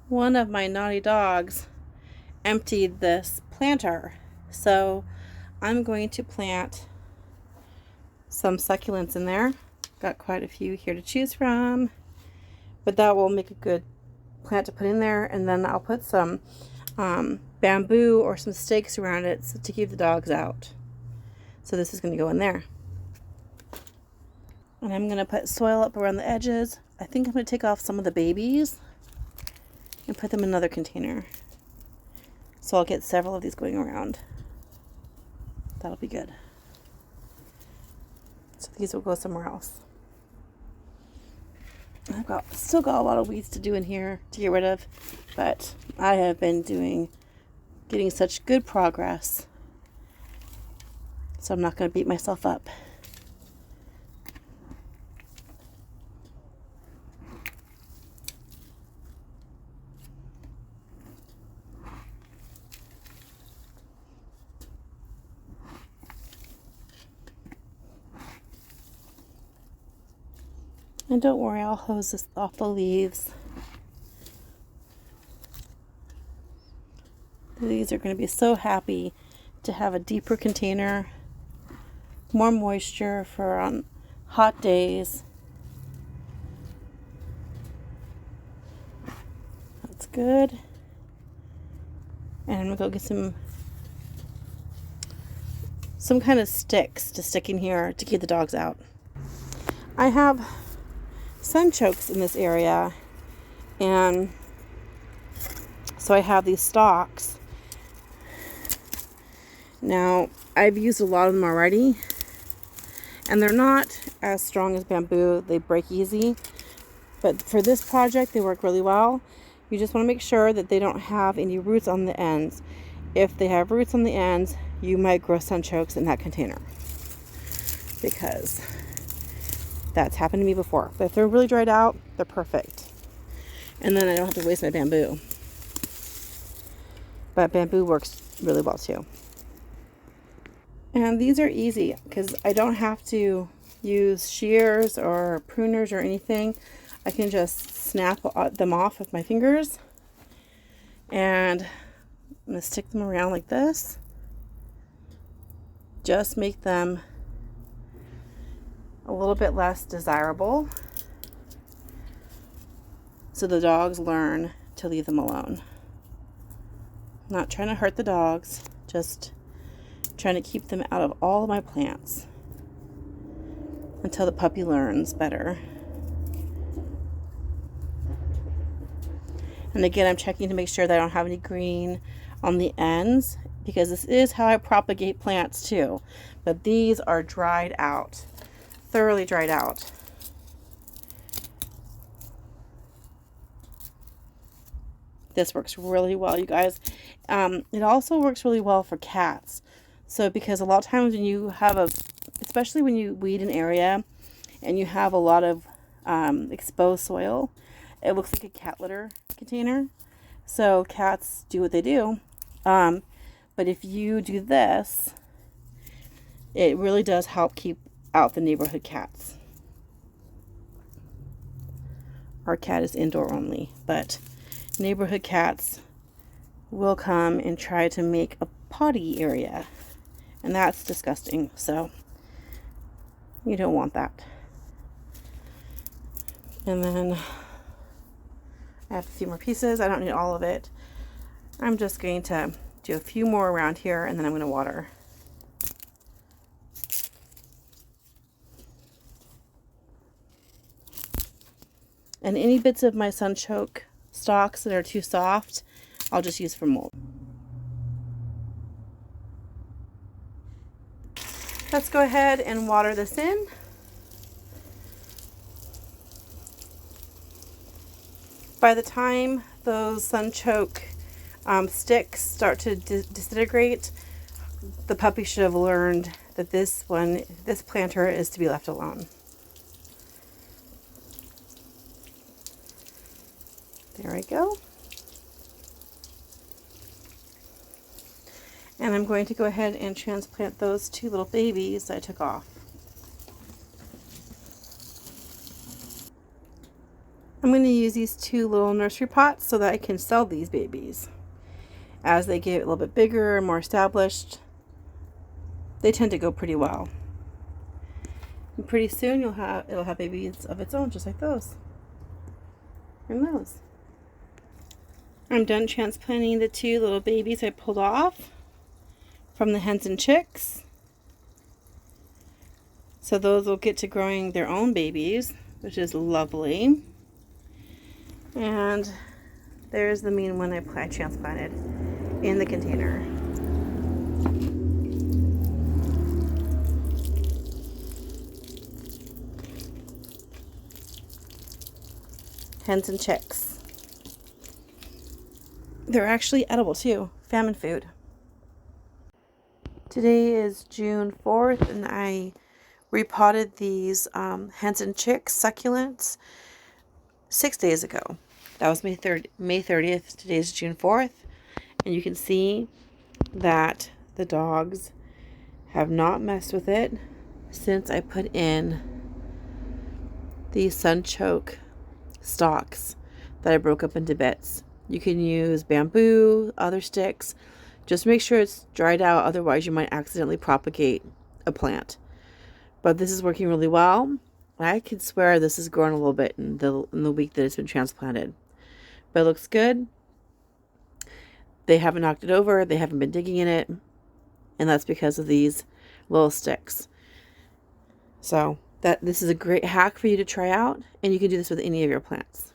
one of my naughty dogs emptied this planter. So I'm going to plant some succulents in there. Got quite a few here to choose from, but that will make a good plant to put in there. And then I'll put some bamboo or some stakes around it to keep the dogs out. So this is going to go in there. And I'm going to put soil up around the edges. I think I'm going to take off some of the babies and put them in another container. So I'll get several of these going around. That'll be good. So these will go somewhere else. I've still got a lot of weeds to do in here to get rid of, but I have been getting such good progress. So I'm not going to beat myself up. And don't worry, I'll hose this off the leaves. These are going to be so happy to have a deeper container, more moisture for on hot days. That's good. And I'm going to go get some kind of sticks to stick in here to keep the dogs out. I have sunchokes in this area, and so I have these stalks. Now, I've used a lot of them already, and they're not as strong as bamboo. They break easy, but for this project they work really well. You just want to make sure that they don't have any roots on the ends. If they have roots on the ends, you might grow sunchokes in that container, because that's happened to me before. But if they're really dried out, they're perfect. And then I don't have to waste my bamboo. But bamboo works really well too. And these are easy because I don't have to use shears or pruners or anything. I can just snap them off with my fingers. And I'm going to stick them around like this. Just make them a little bit less desirable, so the dogs learn to leave them alone. I'm not trying to hurt the dogs, just trying to keep them out of all of my plants until the puppy learns better. And again, I'm checking to make sure that I don't have any green on the ends, because this is how I propagate plants too. But these are dried out. Thoroughly dried out. This works really well, you guys. It also works really well for cats. So because a lot of times when you have especially when you weed an area and you have a lot of exposed soil, it looks like a cat litter container. So cats do what they do. But if you do this, it really does help keep out the neighborhood cats. Our cat is indoor only, but neighborhood cats will come and try to make a potty area, and that's disgusting. So you don't want that. And then I have a few more pieces. I don't need all of it. I'm just going to do a few more around here, and then I'm going to water. And any bits of my sunchoke stalks that are too soft, I'll just use for mold. Let's go ahead and water this in. By the time those sunchoke sticks start to disintegrate, the puppy should have learned that this planter is to be left alone. There we go. And I'm going to go ahead and transplant those two little babies that I took off. I'm going to use these 2 little nursery pots so that I can sell these babies. As they get a little bit bigger and more established, they tend to go pretty well. And pretty soon it'll have babies of its own, just like those. And those. I'm done transplanting the 2 little babies I pulled off from the hens and chicks. So those will get to growing their own babies, which is lovely. And there's the mean one I transplanted in the container. Hens and chicks. They're actually edible too. Famine food. Today is June 4th and I repotted these hens and chicks succulents 6 days ago. That was May 30th. Today is June 4th. And you can see that the dogs have not messed with it since I put in these sunchoke stalks that I broke up into bits. You can use bamboo, other sticks. Just make sure it's dried out, otherwise you might accidentally propagate a plant. But this is working really well. I can swear this has grown a little bit in the week that it's been transplanted. But it looks good. They haven't knocked it over. They haven't been digging in it. And that's because of these little sticks. So this is a great hack for you to try out. And you can do this with any of your plants.